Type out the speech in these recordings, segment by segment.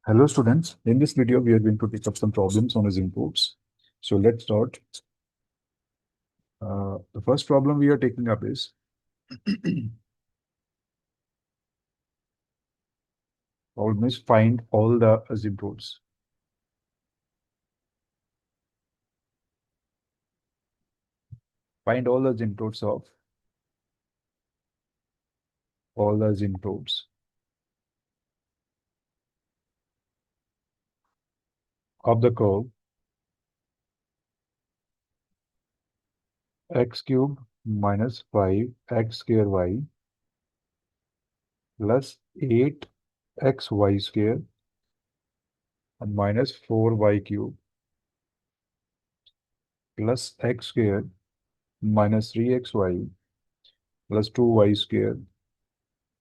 Hello students, in this video we are going to take up some problems on asymptotes. So let's start. The first problem we are taking up is problem is find all the asymptotes. Find all the asymptotes of all the asymptotes of the curve x cube minus 5 x square y plus 8 x y square and minus 4 y cube plus x square minus 3 x y plus 2 y square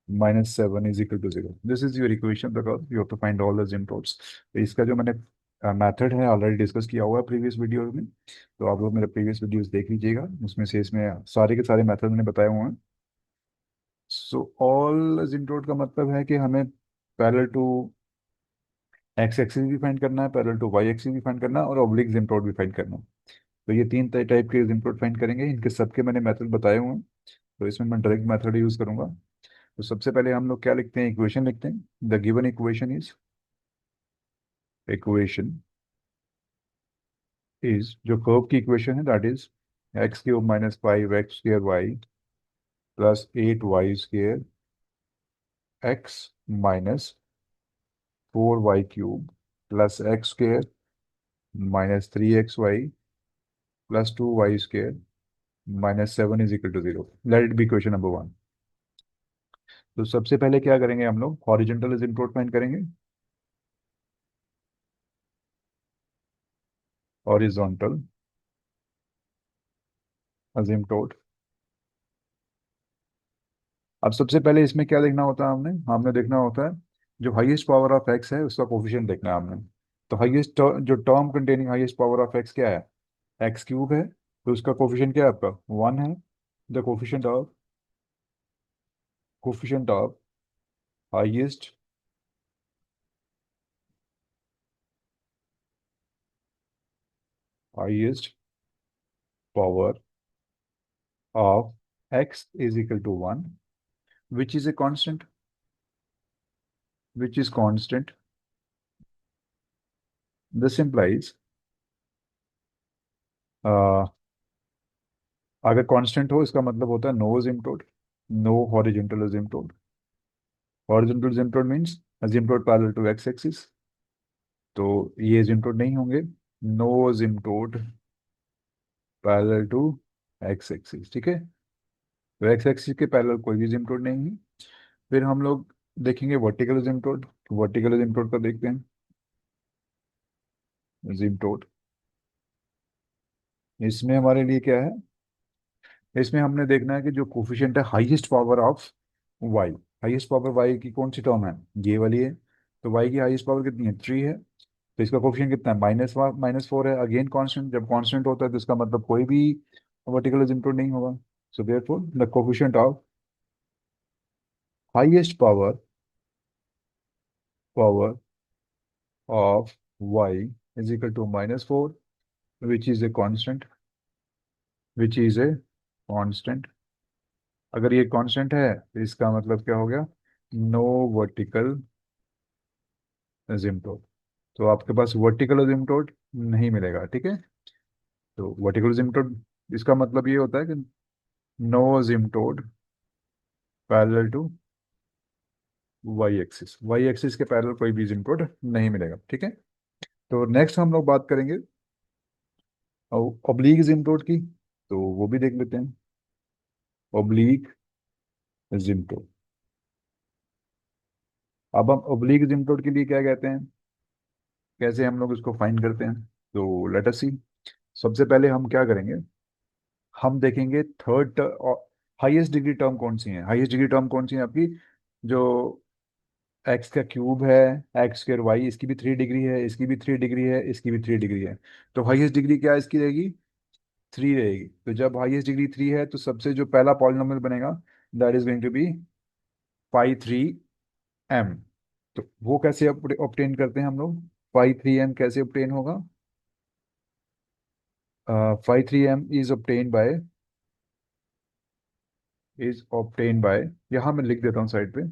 minus 7 is equal to 0. This is your equation because you have to find all the asymptotes. तो इसका जो मैंने method है already discuss किया हुआ है previous video में, तो आप लोग मेरे प्रीवियस वीडियोस देख लीजिएगा, उसमें से इसमें सारे के सारे मेथड मैंने बताए हुए हैं. सो ऑल असिम्प्टोट का मतलब है कि हमें पैरेलल टू एक्स एक्सिस भी फाइंड करना है, पैरेलल टू वाई एक्सिस भी फाइंड करना है और ऑब्लिक असिम्प्टोट भी फाइंड करना है. तो ये तीन टाइप के असिम्प्टोट फाइंड करेंगे, इनके सबके मैंने मेथड बताए हुए हैं. तो इसमें मैं डायरेक्ट मेथड यूज करूंगा. तो सबसे पहले हम लोग क्या लिखते हैं, इक्वेशन लिखते हैं. द गिवन इक्वेशन इज जो कर्व की इक्वेशन है that is x cube minus 5 x square y plus 8 y square x minus 4 y cube plus x square minus 3 x y plus 2 y square minus 7 is equal to 0. Let it be equation number 1. तो सबसे पहले क्या करेंगे, हम लोग horizontal asymptote find करेंगे. Horizontal asymptote. अब सबसे पहले इसमें क्या देखना होता है, हमने हमने देखना होता है जो हाईएस्ट पावर ऑफ एक्स है उसका कोफिशिएंट देखना है हमने. तो हाईएस्ट जो term containing highest power of x क्या है, एक्स क्यूब है. तो उसका कोफिशिएंट क्या है आपका 1 है. The coefficient of highest highest power of x is equal to 1 which is a constant, which is constant. This implies अगर कांस्टेंट हो इसका मतलब होता है no asymptote, no horizontal asymptote. Horizontal asymptote means asymptote parallel to x axis. तो ये asymptote नहीं होंगे. No asymptote parallel to x axis, ठीक है. तो एक्स एक्सिस के पैरेलल कोई भी asymptote नहीं है. फिर हम लोग देखेंगे वर्टिकल asymptote. वर्टिकल asymptote का देखते हैं. asymptote इसमें हमारे लिए क्या है, इसमें हमने देखना है कि जो कोफिशिएंट है highest power of y. Highest power y की कौन सी टर्म है, ये वाली है. तो वाई की हाईएस्ट पावर कितनी है, 3 है. तो इसका कोफिशिएंट कितना है, -4 है. अगेन कांस्टेंट, जब कांस्टेंट होता है तो इसका मतलब कोई भी वर्टिकल एसिम्प्टोट नहीं होगा. So therefore the coefficient of highest power of y is equal to -4 which is a constant, which is a constant. अगर ये कांस्टेंट है तो इसका मतलब क्या हो गया, नो वर्टिकल एसिम्प्टोट. तो आपके पास वर्टिकल एसिम्प्टोट नहीं मिलेगा, ठीक है. तो वर्टिकल एसिम्प्टोट इसका मतलब ये होता है कि no asymptote parallel to y axis के पैरेलल कोई भी एसिम्प्टोट नहीं मिलेगा, ठीक है. तो नेक्स्ट हम लोग बात करेंगे ऑब्लीक एसिम्प्टोट की. तो वो भी देख लेते हैं. Oblique asymptote. अब हम ऑब्लीक एसिम्प्टोट के लिए क्या कहते हैं, कैसे हम लोग इसको फाइंड करते हैं. तो लेट अस सी. सबसे पहले हम क्या करेंगे, हम देखेंगे थर्ड हाईएस्ट डिग्री टर्म कौन सी है. हाईएस्ट डिग्री टर्म कौन सी है आपकी, जो एक्स का क्यूब है, एक्स स्क्र वाई, इसकी भी 3 डिग्री है, इसकी भी 3 डिग्री है, इसकी भी 3 डिग्री है. तो हाईएस्ट डिग्री क्या इसकी रहेगी, 3 रहेगी. तो जब हाईएस्ट डिग्री 3 है तो सबसे जो पहला पॉलिनोमियल बनेगा that is going to be 5 3 m. तो वो कैसे ऑप्टेन करते हैं हम लोग? फाइव थ्री एम कैसे ऑप्टेन होगा? Five three M is obtain by, यहाँ मैं लिख देता हूँ साइड पे।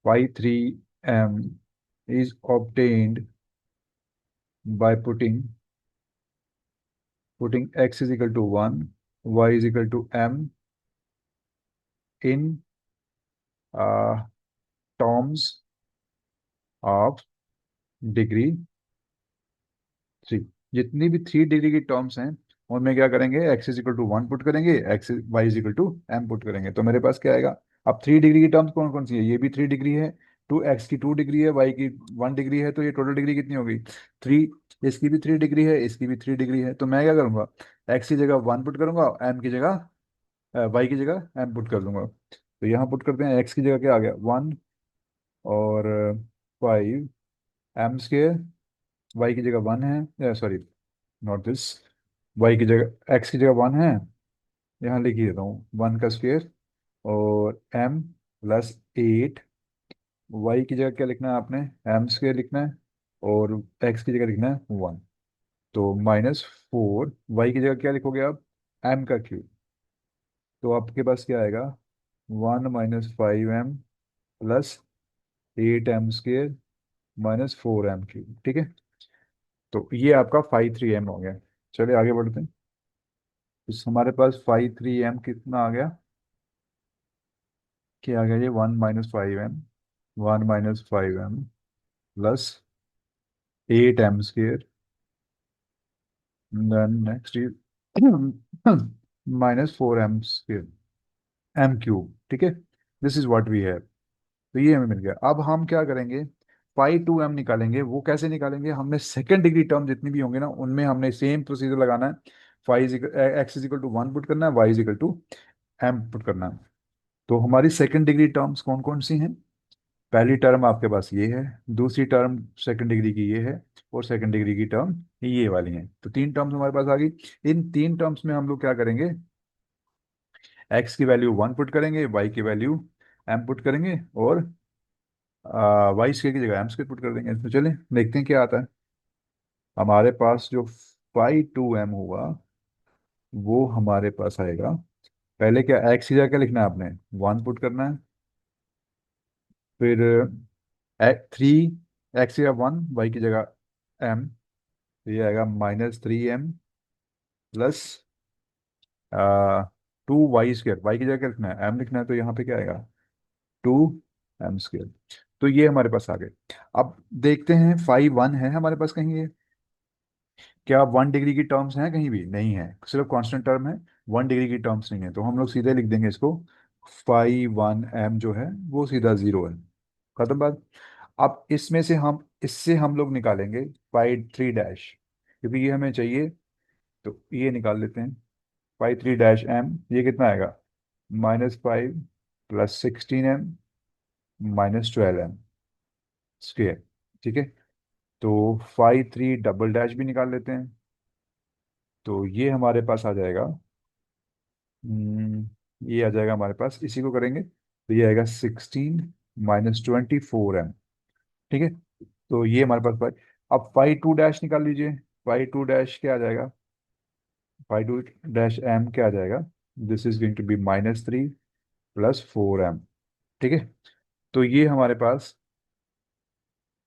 Five three M is obtained by putting x is equal to one, y is equal to m in terms of degree three. जितनी भी थ्री डिग्री की terms हैं उनमें क्या करेंगे, x is equal to one put करेंगे, x y is equal to M put करेंगे। तो मेरे पास क्या आएगा? अब थ्री डिग्री की टर्म्स कौन कौन सी है? ये भी थ्री डिग्री है, टू एक्स की टू डिग्री है, वाई की वन डिग्री है, तो ये टोटल डिग्री कितनी होगी? थ्री। इसकी भी थ्री डिग्री है, इसकी भी थ्री डिग्री है। तो मैं क्या करूंगा, एक्स की जगह वन पुट करूंगा, एम की जगह वाई की जगह एम पुट कर दूंगा। तो यहाँ पुट करते हैं, एक्स की जगह क्या आ गया, वन, और फाइव एम स्क्र, वाई की जगह वन है, सॉरी नॉट दिस, वाई की जगह एक्स की जगह वन है, यहाँ लिख ही देता हूँ वन का स्क्वेयर, और एम प्लस एट। वाई की जगह क्या लिखना है आपने, एम स्क्वेयर लिखना है, और एक्स की जगह लिखना है वन। तो माइनस फोर, वाई की जगह क्या लिखोगे आप, एम का क्यूब। तो आपके पास क्या आएगा, one minus five M plus eight M square minus four M cube. ठीक है, तो ये आपका फाइव थ्री एम हो गया। चलिए आगे बढ़ते हैं। तो हमारे पास फाइव थ्री एम कितना आ गया, क्या आ गया ये, one minus five M, one minus five M plus eight M square, then next is minus four M square, M cube. ठीक है, this is what we have. तो ये हमें मिल गया। अब हम क्या करेंगे, फाइव टू एम निकालेंगे। वो कैसे निकालेंगे, हमने सेकंड डिग्री टर्म जितनी भी होंगे ना उनमें हमने सेम प्रोसीजर लगाना है। Five x is equal to one put करना है, y is equal to M put करना है। तो हमारी सेकंड डिग्री टर्म्स कौन कौन सी हैं? पहली टर्म आपके पास ये है, दूसरी टर्म सेकंड डिग्री की ये है, और सेकंड डिग्री की टर्म ये वाली है। तो तीन टर्म्स हमारे पास आ गई। इन तीन टर्म्स में हम लोग क्या करेंगे, एक्स की वैल्यू वन पुट करेंगे, वाई की वैल्यू एम पुट करेंगे, और वाई स्क्वायर की जगह एम स्क्वायर पुट कर देंगे। तो चले देखते हैं क्या आता है। हमारे पास जो फाइव टू एम होगा वो हमारे पास आएगा, पहले क्या, एक्स की जगह क्या लिखना है आपने, वन पुट करना है, फिर थ्री, एक्स की जगह वन, वाई की जगह एम, तो ये आएगा minus three M plus two y square, y की जगह क्या लिखना है, एम लिखना है, तो यहाँ पे क्या आएगा, टू एम स्क्र। तो ये हमारे पास आ गए। अब देखते हैं, फाइव वन है हमारे पास कहीं ये, क्या वन डिग्री की टर्म्स हैं कहीं भी? नहीं है, सिर्फ कांस्टेंट टर्म है, वन डिग्री की टर्म्स नहीं है। तो हम लोग सीधे लिख देंगे इसको, फाइव वन एम जो है वो सीधा जीरो है, खत्म बात। अब इसमें से हम, इससे हम लोग निकालेंगे फाइव थ्री डैश, क्योंकि ये हमें चाहिए। तो ये निकाल लेते हैं, फाइव थ्री डैश एम, ये कितना आएगा, minus five plus sixteen M minus twelve M square. ठीक है, तो फाइव थ्री डबल डैश भी निकाल लेते हैं। तो ये हमारे पास आ जाएगा, ये आ जाएगा हमारे पास, इसी को करेंगे तो ये आएगा sixteen minus twenty four M. ठीक है, तो ये हमारे पास फाइव। अब फाइव टू डैश निकाल लीजिए, फाइव टू डैश क्या आ जाएगा, फाइव टू डैश एम क्या आ जाएगा, this is going to be minus three plus four M. ठीक है, तो ये हमारे पास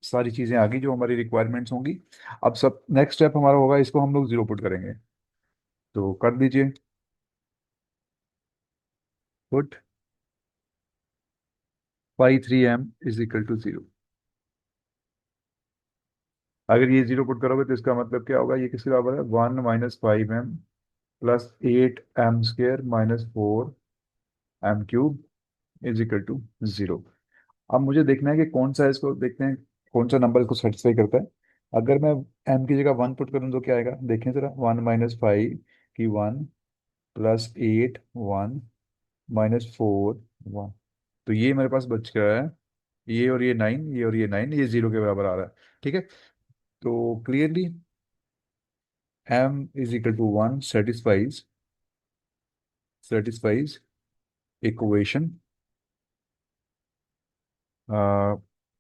सारी चीजें आ गई जो हमारी रिक्वायरमेंट्स होंगी। अब सब नेक्स्ट स्टेप हमारा होगा, इसको हम लोग जीरो पुट करेंगे। तो कर दीजिए, put five three M is equal to zero. अगर ये जीरो पुट करोगे तो इसका मतलब क्या होगा, ये किसके बराबर है, one minus five M plus eight M square minus four M cube is equal to zero. अब मुझे देखना है कि कौन सा, इसको देखते हैं कौन सा नंबर इसको सेटिस्फाई करता है। अगर मैं एम की जगह वन पुट करूँ तो क्या आएगा, देखें जरा, वन माइनस फाइव की one plus eight one minus four one, तो ये मेरे पास बच गया है, ये और ये नाइन, ये और ये नाइन, ये जीरो के बराबर आ रहा है। ठीक है, तो clearly m is equal to one satisfies, satisfies equation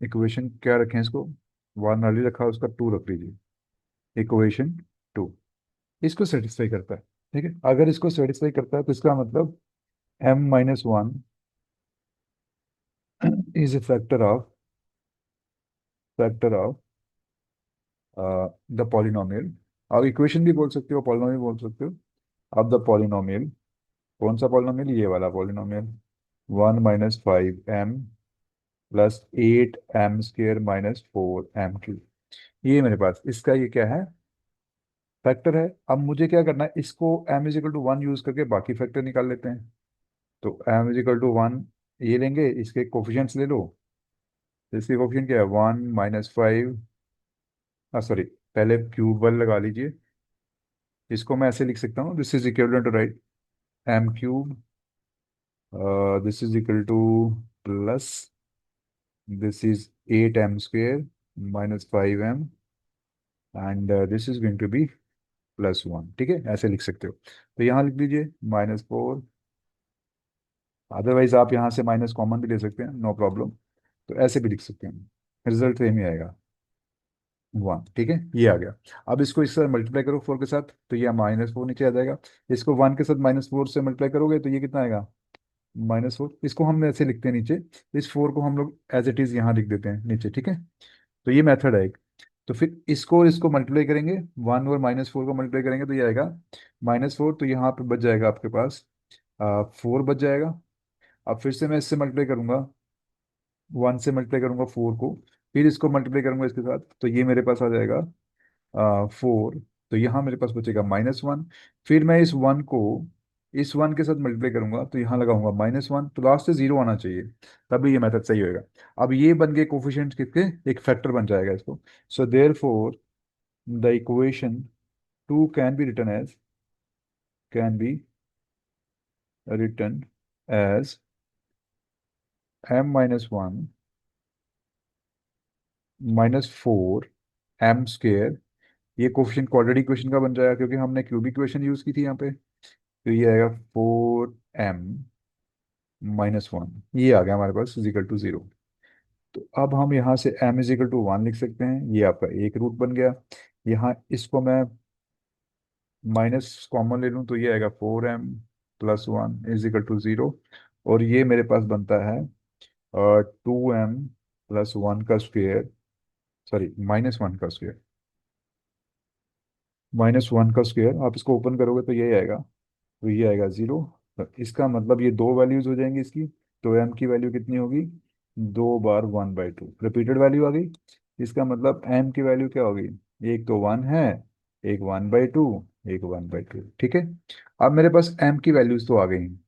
equation क्या रखें इसको, वन ऑलरेडी रखा है, उसका टू रख लीजिए, इक्वेशन टू इसको सेटिस्फाई करता है। ठीक है, अगर इसको सेटिस्फाई करता है तो इसका मतलब m-1 is a factor of the polynomial. आप इक्वेशन भी बोल सकते हो, पॉलिनोमियल बोल सकते हो। अब द पॉलिनोमियल, कौन सा पॉलिनोमियल, ये वाला polynomial, 1 - 5m plus 8m² minus 4m³। ये मेरे पास इसका ये क्या है, फैक्टर है। अब मुझे क्या करना है, इसको m = 1 यूज करके बाकी फैक्टर निकाल लेते हैं। तो m = 1 ये लेंगे, इसके कोफिशिएंट्स ले लो। तो इसके कोफिशिएंट क्या है, 1 - 5, सॉरी, पहले क्यूब वाले लगा लीजिए। इसको मैं ऐसे लिख सकता हूँ, this is equal to right m³, this is equal to plus this is 8m² minus 5m and this is going to be +1। ठीक है, ऐसे लिख सकते हो। तो यहाँ लिख लीजिए -4, अदरवाइज आप यहाँ से माइनस कॉमन भी ले सकते हैं, नो प्रॉब्लम। तो ऐसे भी लिख सकते हैं, रिजल्ट सेम ही आएगा 1। ठीक है, ये आ गया। अब इसको इससे मल्टीप्लाई करो 4 के साथ, तो ये -4 नीचे आ जाएगा। इसको 1 के साथ -4 से मल्टीप्लाई करोगे तो ये कितना आएगा, -4। इसको हम ऐसे लिखते हैं नीचे, इस 4 को हम लोग एज इट इज यहाँ लिख देते हैं नीचे। ठीक है, तो ये मेथड है एक। तो फिर इसको इसको मल्टीप्लाई करेंगे, 1 और -4 को मल्टीप्लाई करेंगे तो ये आएगा -4। तो यहाँ पे बच जाएगा आपके पास 4 बच जाएगा। अब फिर से मैं इससे मल्टीप्लाई करूंगा, 1 से मल्टीप्लाई करूंगा 4 को, फिर इसको मल्टीप्लाई करूंगा इसके साथ, तो ये मेरे पास आ जाएगा 4। तो यहाँ मेरे पास बचेगा -1। फिर मैं इस 1 के साथ मल्टीप्लाई करूंगा तो यहाँ लगाऊंगा -1, तो लास्ट से 0 आना चाहिए, तभी ये मेथड सही होएगा। अब ये बन गए कोफिशिएंट्स किसके, एक फैक्टर बन जाएगा इसको। So therefore the equation 2 can be written as m-1 -4m²। ये कोफिशिएंट क्वाड्रेटिक इक्वेशन का बन जाएगा क्योंकि हमने क्यूबिक इक्वेशन यूज की थी यहाँ पे। तो ये आएगा 4m-1, ये आ गया हमारे पास इजिकल टू 0। तो अब हम यहाँ से m = 1 लिख सकते हैं, ये आपका एक रूट बन गया। यहाँ इसको मैं माइनस कॉमन ले लूँ तो ये आएगा 4m+1 = 0। और ये मेरे पास बनता है 2m+1 का स्क्वेयर, सॉरी -1 का स्क्वेयर, -1 का स्क्वेयर। आप इसको ओपन करोगे तो ये आएगा, तो ये आएगा 0। तो इसका मतलब ये दो वैल्यूज हो जाएंगी इसकी। तो m की वैल्यू कितनी होगी, 2 बार 1/2 रिपीटेड वैल्यू आ गई। इसका मतलब m की वैल्यू क्या होगी, एक तो 1 है, एक 1/2, एक 1/2। ठीक है, अब मेरे पास m की वैल्यूज तो आ गई हैं।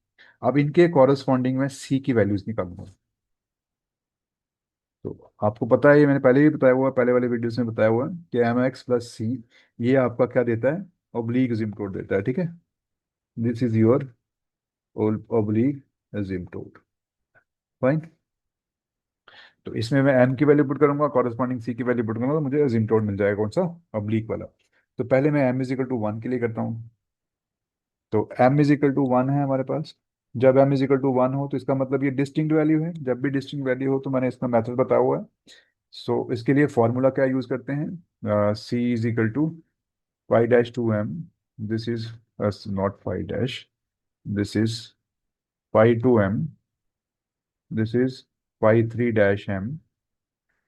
अब इनके कॉरस्पॉन्डिंग में c की वैल्यूज निकालूंगा। तो आपको पता है, ये मैंने पहले भी बताया हुआ है, पहले वाले वीडियोस में बताया हुआ है कि mx+c ये आपका क्या देता है, ऑब्लीक एसिम्प्टोट देता है। ठीक है, this is your oblique asymptote. Fine. तो इसमें मैं m की वैल्यू पुट करूंगा, कॉरेस्पॉन्डिंग c की वैल्यू पुट करूंगा, तो मुझे एसिम्प्टोट मिल जाएगा, कौन सा, ऑब्लीक वाला। तो पहले मैं m = 1 के लिए करता हूँ। तो m = 1 है हमारे पास। जब m = 1 हो तो इसका मतलब ये डिस्टिंक्ट वैल्यू है, जब भी डिस्टिंक्ट वैल्यू हो तो मैंने इसका मेथड बताया हुआ है। सो इसके लिए फॉर्मूला क्या यूज करते हैं, c = π-2m, this is not π-, this is π2m, this is π3-m,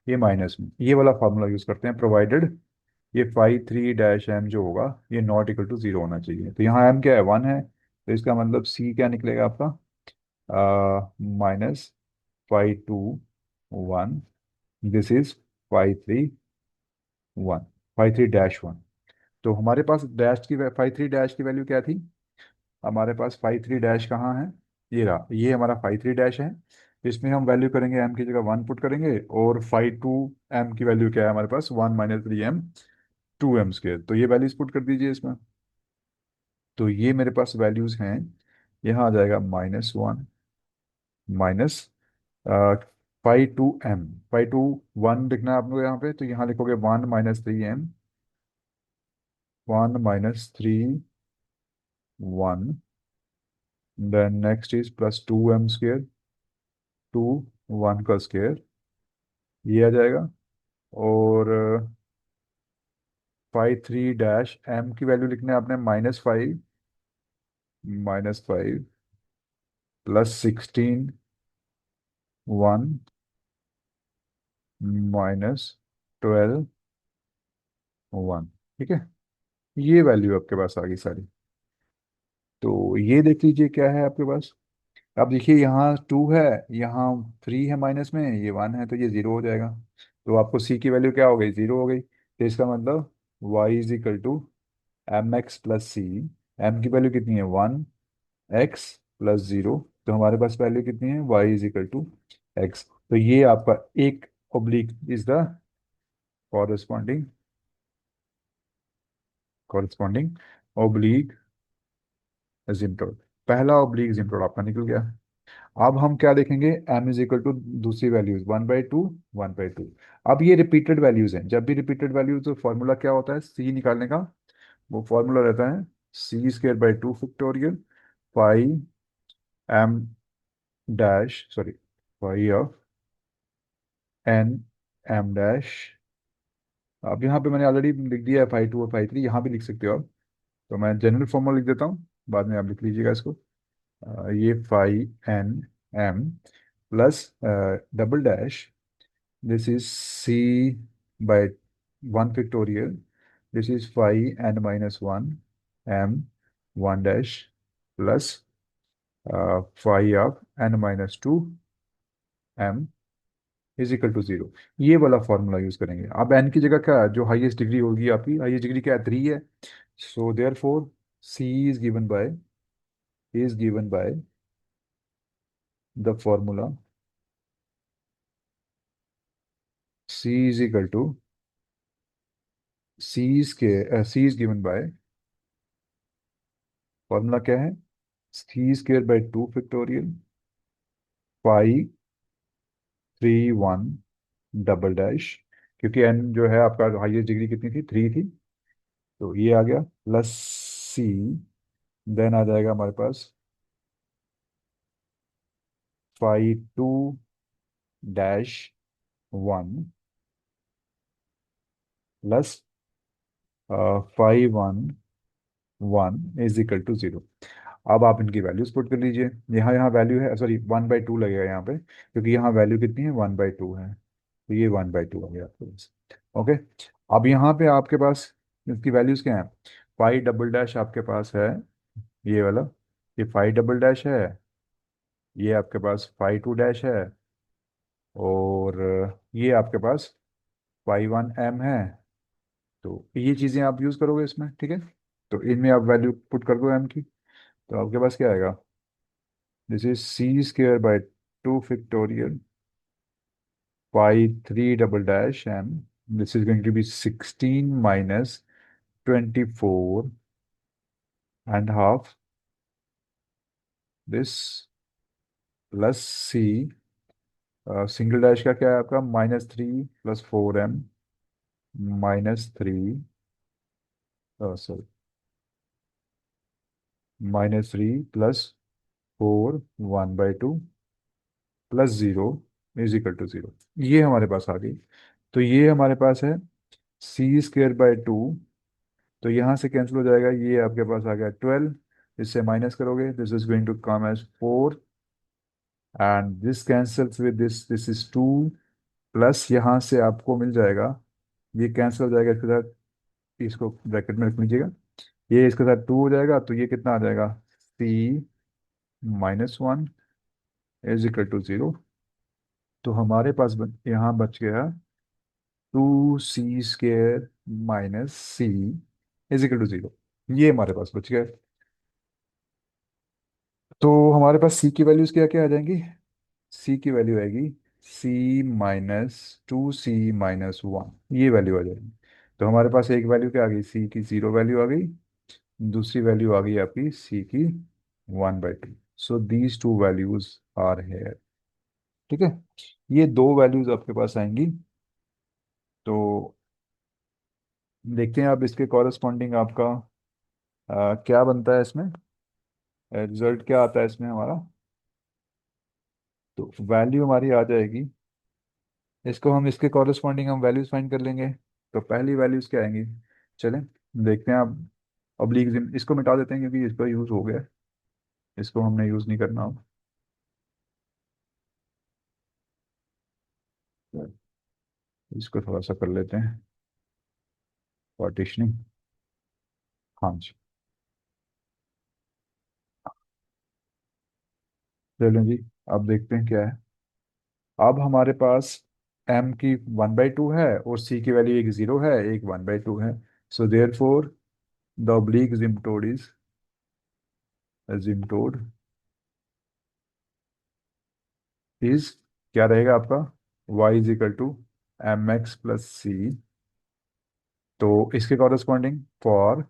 ये माइनस में ये वाला फार्मूला यूज करते हैं, प्रोवाइडेड ये 5 3 - m जो होगा ये नॉट इक्वल टू 0 होना चाहिए। तो यहाँ m क्या है, 1 है, तो इसका मतलब c क्या निकलेगा आपका, -5 2 1, दिस इज 5 3 1, 5 3-1। तो हमारे पास डैश की 5 3 की वैल्यू क्या थी, हमारे पास 5 3 कहाँ है, ये रहा, ये हमारा 5 3 है। इसमें हम वैल्यू करेंगे, m की जगह 1 पुट करेंगे, और 5 2m की वैल्यू क्या है हमारे पास, 1 - 3m 2m²। तो ये वैल्यूज पुट कर दीजिए इसमें। तो ये मेरे पास वैल्यूज हैं, यहाँ आ जाएगा -1 माइनस 5 2m, 5 2 1 लिखना है आपको यहाँ पे, तो यहाँ लिखोगे 1 - 3m, 1 - 3 1, then next is +2m², 2 1 का स्क्वायर, ये आ जाएगा। और 53 - m की वैल्यू लिखने है आपने -5, -5 +16 1 -12 1। ठीक है, ये वैल्यू आपके पास आ गई सारी। तो ये देख लीजिए क्या है आपके पास। अब देखिए यहाँ 2 है, यहाँ 3 है माइनस में, ये 1 है, तो ये 0 हो जाएगा। तो आपको सी की वैल्यू क्या हो गई, 0 हो गई। तो इसका मतलब y = mx + सी। m की वैल्यू कितनी है, 1, x + 0। तो हमारे पास वैल्यू कितनी है, y = x। तो ये आपका एक oblique is the corresponding corresponding oblique asymptote. पहला ऑब्लिक एसिम्प्टोट आपका निकल गया। अब हम क्या देखेंगे, m = दूसरी वैल्यूज 1/2 1/2। अब ये रिपीटेड वैल्यूज हैं, जब भी रिपीटेड वैल्यूज तो फॉर्मूला क्या होता है c निकालने का, वो फॉर्मूला रहता है c² / 2 factorial five m dash sorry five of n m dash. अब यहाँ पे मैंने ऑलरेडी लिख दिया है 5 2 और 5 3, यहाँ भी लिख सकते हो आप। तो मैं जनरल फॉर्मूला लिख देता हूँ, बाद में आप लिख लीजिएगा इसको। ये 5 n m plus double dash, this is c by 1 factorial, this is 5 n - 1 m 1 dash plus 5 of n - 2 m = 0। ये वाला फॉर्मूला यूज करेंगे। अब n की जगह क्या है, जो हाईएस्ट डिग्री होगी आपकी, हाईएस्ट डिग्री क्या है, 3 है। So therefore c is given by the formula c is equal to c is given by, formula क्या है, c² / 2 फैक्टोरियल 5 3 1 डबल डैश, क्योंकि n जो है आपका हाईएस्ट डिग्री कितनी थी, 3 थी। तो ये आ गया प्लस c, देन आ जाएगा हमारे पास 5 2 - 1 प्लस 5 1 1 अब आप इनकी वैल्यूज पुट कर लीजिए। यहाँ यहाँ वैल्यू है, सॉरी 1/2 लगेगा यहाँ पे, क्योंकि यहाँ वैल्यू कितनी है, 1/2 है। तो ये 1/2 आ गया आपके पास। ओके। अब यहाँ पे आपके पास इसकी वैल्यूज क्या है, 5 डबल डैश आपके पास है, ये वाला, ये 5 डबल डैश है, ये आपके पास 5 2 डैश है, और ये आपके पास 5 1 m है। तो ये चीज़ें आप यूज़ करोगे इसमें, ठीक है। तो इनमें आप वैल्यू पुट कर दो m की, तो आपके पास क्या आएगा, this is c² / 2 factorial 5 3 double dash m, this is going to be 16 - 24 ½ this plus c, single dash का क्या है आपका, -3 + 4m -3 सॉरी -3 + 4 1/2 प्लस 0 = 0। ये हमारे पास आ गई। तो ये हमारे पास है c² / 2। तो यहाँ से कैंसिल हो जाएगा, ये आपके पास आ गया 12, इससे माइनस करोगे, this is going to come as 4, and this cancels with this is 2, plus यहाँ से आपको मिल जाएगा, ये कैंसिल हो जाएगा इसके साथ, इसको ब्रैकेट में रख लीजिएगा, ये इसके साथ 2 हो जाएगा, तो ये कितना आ जाएगा, c - 1 = 0। तो हमारे पास यहाँ बच गया 2c² - c = 0। ये हमारे पास बच गया। तो हमारे पास c की वैल्यूज क्या क्या आ जाएंगी, c की वैल्यू आएगी c - 2c - 1, ये वैल्यू आ जाएगी। तो हमारे पास एक वैल्यू क्या आ गई, c की 0 वैल्यू आ गई, दूसरी वैल्यू आ गई आपकी c की 1/2। So these two values are here. ठीक है, ये दो वैल्यूज आपके पास आएंगी। तो देखते हैं अब इसके कॉरेस्पॉन्डिंग आपका क्या बनता है इसमें, रिजल्ट क्या आता है इसमें हमारा। तो वैल्यू हमारी आ जाएगी इसको हम इसके कॉरेस्पॉन्डिंग हम वैल्यूज फाइंड कर लेंगे। तो पहली वैल्यूज क्या आएंगी, चलें देखते हैं आप। ऑब्लिक इसको मिटा देते हैं क्योंकि इसका यूज हो गया है, इसको हमने यूज नहीं करना अब। इसको थोड़ा सा कर लेते हैं पार्टीशनिंग। हाँ जी, चलें जी। अब देखते हैं क्या है। अब हमारे पास m की 1/2 है और c की वैल्यू एक 0 है, एक 1/2 है। So therefore the oblique asymptote is asymptote is क्या रहेगा आपका, y is equal to m x plus c. तो इसके corresponding for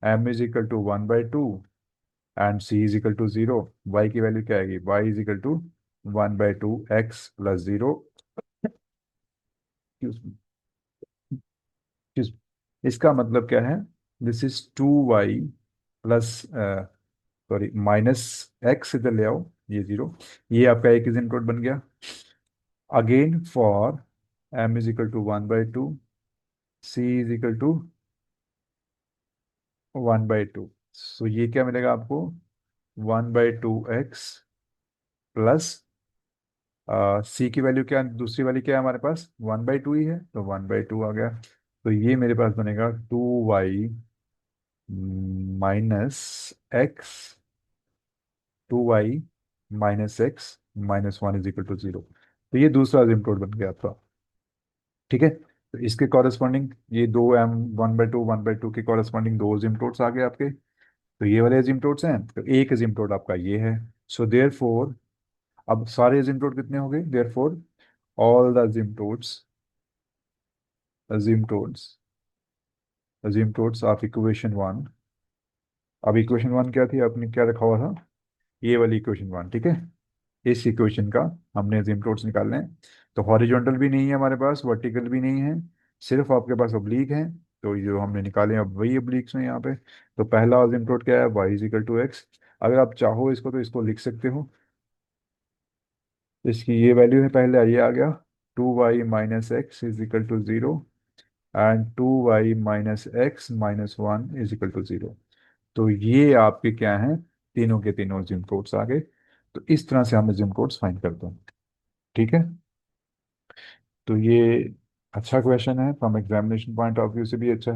m is equal to 1/2 and c is equal to 0, y की वैल्यू क्या आएगी, y is equal to 1/2 x plus 0। इसका मतलब क्या है, this is 2y plus, sorry minus x, इधर ले आओ ये 0। ये आपका एक इनपुट बन गया। Again for m is equal to 1/2, c is equal to 1/2। So ये क्या मिलेगा आपको, 1/2 x प्लस c की वैल्यू क्या, दूसरी वाली क्या है हमारे पास, 1/2 ही है, तो 1/2 आ गया। तो ये मेरे पास बनेगा 2y minus x, 2y - x -1 is equal to 0। तो ये दूसरा एसिम्प्टोट बन गया आपका। ठीक है, तो इसके कॉरेस्पॉन्डिंग ये दो m 1/2 के कॉरेस्पॉन्डिंग दो एसिम्प्टोट्स आ गए आपके। तो ये वाले एसिम्प्टोट्स हैं, तो एक एसिम्प्टोट आपका ये है। सो देयर फोर, अब सारे एसिम्प्टोट कितने हो गए, there four all the asymptotes asymptotes of equation one. अब इक्वेशन वन क्या थी, आपने क्या रखा हुआ था, ये वाली इक्वेशन वन, ठीक है। इस इक्वेशन का हमने एसिम्प्टोट्स निकालने हैं। तो हॉरिजॉन्टल भी नहीं है हमारे पास, वर्टिकल भी नहीं है, सिर्फ आपके पास ओब्लीक है। तो ये जो हमने निकाले हैं अब वही ओब्लीक्स हैं यहाँ पे। तो पहला एसिम्प्टोट क्या है, y is equal to x. अगर आप चाहो इसको तो इसको लिख सकते हो, इसकी ये वैल्यू है, पहले ये आ गया 2y - x is equal to 0 and 2y - x - 1 is equal to 0। तो ये आपके क्या हैं, तीनों के तीनों एसिम्प्टोट्स आ गए। तो इस तरह से हम एसिम्प्टोट्स फाइंड करते हैं। ठीक है, तो ये अच्छा क्वेश्चन है, from examination point of view से भी अच्छा है।